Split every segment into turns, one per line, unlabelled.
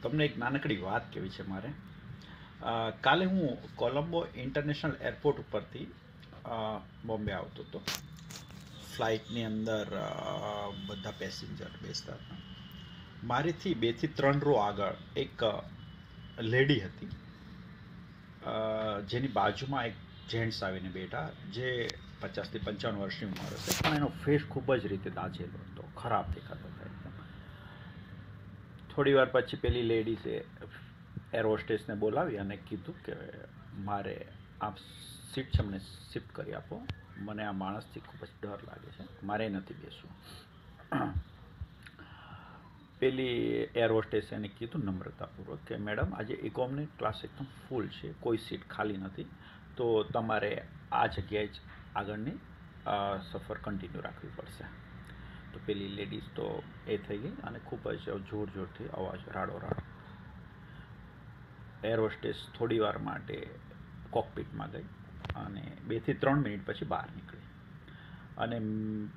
તમને એક નાનકડી વાત કહેવી છે મારે. કાલે હું કોલંબો ઇન્ટરનેશનલ એરપોર્ટ ઉપરથી બોમ્બે આવતો હતો. ફ્લાઇટની અંદર બધા પેસેન્જર બેસતા હતા. મારીથી 2 થી 3 રો આગળ એક લેડી હતી, જેની બાજુમાં એક જેન્ટ્સ આવીને બેઠા, જે 50 થી 55 વર્ષની ઉંમર હશે, પણ એનો ફેસ ખૂબ જ રીતે દાઝેલો હતો, ખરાબ દેખાતો હતો એકદમ. થોડી વાર પછી પેલી લેડીઝે એર હોસ્ટેસને બોલાવી અને કીધું કે મારે આપ સીટ છે મને શિફ્ટ કરી આપો, મને આ માણસથી ખૂબ જ ડર લાગે છે, મારે નથી બેસવું. પેલી એર હોસ્ટેસે એને કીધું નમ્રતાપૂર્વક કે મેડમ આજે ઇકોનોમી ક્લાસ એકદમ ફૂલ છે, કોઈ સીટ ખાલી નથી, તો તમારે આ જગ્યાએ જ આગળની સફર કન્ટિન્યુ રાખવી પડશે. તો પેલી લેડીઝ તો એ થઈ ગઈ અને ખૂબ જ જોર જોરથી અવાજ રાડો. એર હોસ્ટેસ થોડી વાર માટે કોકપીટમાં ગઈ અને 2 થી 3 મિનિટ પછી બહાર નીકળી અને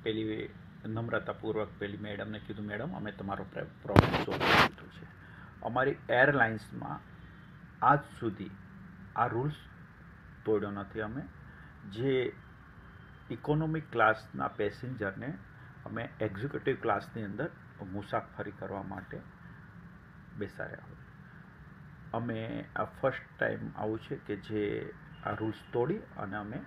પેલી નમ્રતાપૂર્વક પેલી મેડમને કીધું, મેડમ અમે તમારો પ્રોબ્લેમ સોલ્વ કરી દીધો છે. અમારી એરલાઇન્સમાં આજ સુધી આ રૂલ્સ તોડ્યો નથી. અમે જે ઇકોનોમિક ક્લાસના પેસેન્જરને અમે એક્ઝિક્યુટિવ ક્લાસની અંદર મુસાફરી કરવા માટે બેસાડ્યા હોય. અમે આ ફર્સ્ટ ટાઈમ આવું છે કે જે આ રૂલ્સ તોડી અને અમે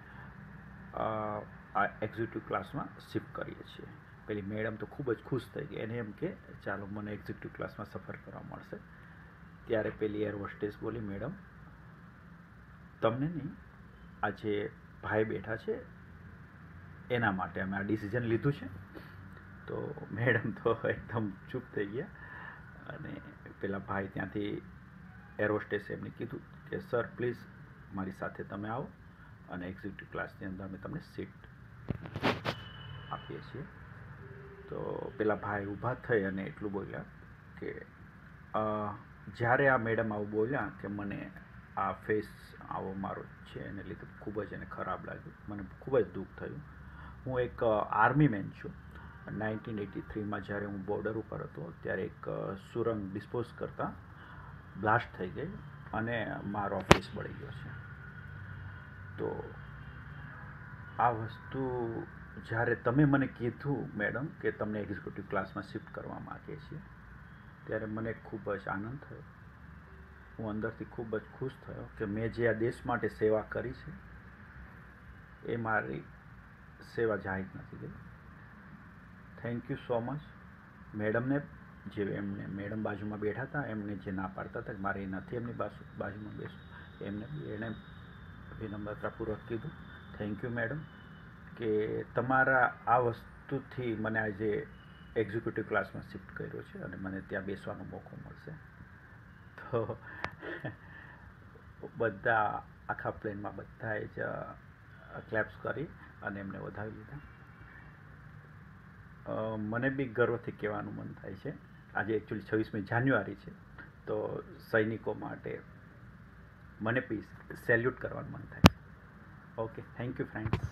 આ એક્ઝિક્યુટિવ ક્લાસમાં શિફ્ટ કરીએ છીએ. પેલી મેડમ તો ખૂબ જ ખુશ થઈ ગઈ, એને એમ કે ચાલો મને એક્ઝિક્યુટિવ ક્લાસમાં સફર કરવા મળશે. ત્યારે પેલી એર હોસ્ટેસ બોલી, મેડમ તમને નહીં, આ જે ભાઈ બેઠા છે એના માટે અમે આ ડિસિઝન લીધું છે. તો મેડમ તો એકદમ ચૂપ થઈ ગયા અને પેલા ભાઈ ત્યાંથી એર હોસ્ટેસે એમને કીધું કે સર પ્લીઝ મારી સાથે તમે આવો અને એક્ઝિક્યુટિવ ક્લાસની અંદર અમે તમને સીટ આપીએ છીએ. તો પેલા ભાઈ ઊભા થઈ અને એટલું બોલ્યા કે જ્યારે આ મેડમ આવું બોલ્યા કે મને આ ફેસ આવો મારો છે એને લીધે ખૂબ જ એને ખરાબ લાગ્યું, મને ખૂબ જ દુઃખ થયું. હું એક આર્મી મેન છું. 1983માં જ્યારે હું બોર્ડર ઉપર હતો ત્યારે એક સુરંગ ડિસ્પોઝ કરતાં બ્લાસ્ટ થઈ ગઈ અને મારો ફેસ બળી ગયો છે. તો આ વસ્તુ જ્યારે તમે મને કીધું મેડમ કે તમને એક્ઝિક્યુટિવ ક્લાસમાં શિફ્ટ કરવા માગીએ છીએ, ત્યારે મને ખૂબ જ આનંદ થયો. હું અંદરથી ખૂબ જ ખુશ થયો કે મેં જે આ દેશ માટે સેવા કરી છે એ મારી સેવા જાહેર નથી ગઈ. Thank you so much. મેડમને જે એમને મેડમ બાજુમાં બેઠા હતા એમને જે ના પાડતા હતા કે મારે નથી એમની બાજુમાં બેસવું, એણે વિનમ્રતાપૂર્વક કીધું થેન્ક યુ મેડમ કે તમારા આ વસ્તુથી મને આજે એક્ઝિક્યુટિવ ક્લાસમાં શિફ્ટ કર્યો છે અને મને ત્યાં બેસવાનો મોકો મળશે. તો બધા આખા પ્લેનમાં બધાએ જ ક્લેપ્સ કરી અને એમને વધાવી લીધા. મને બી ગર્વથી કહેવાનું મન થાય છે. આજે એકચ્યુઅલી 26મી જાન્યુઆરી છે, તો સૈનિકો માટે મને બી સેલ્યુટ કરવાનું મન થાય છે. Okay, thank you friends.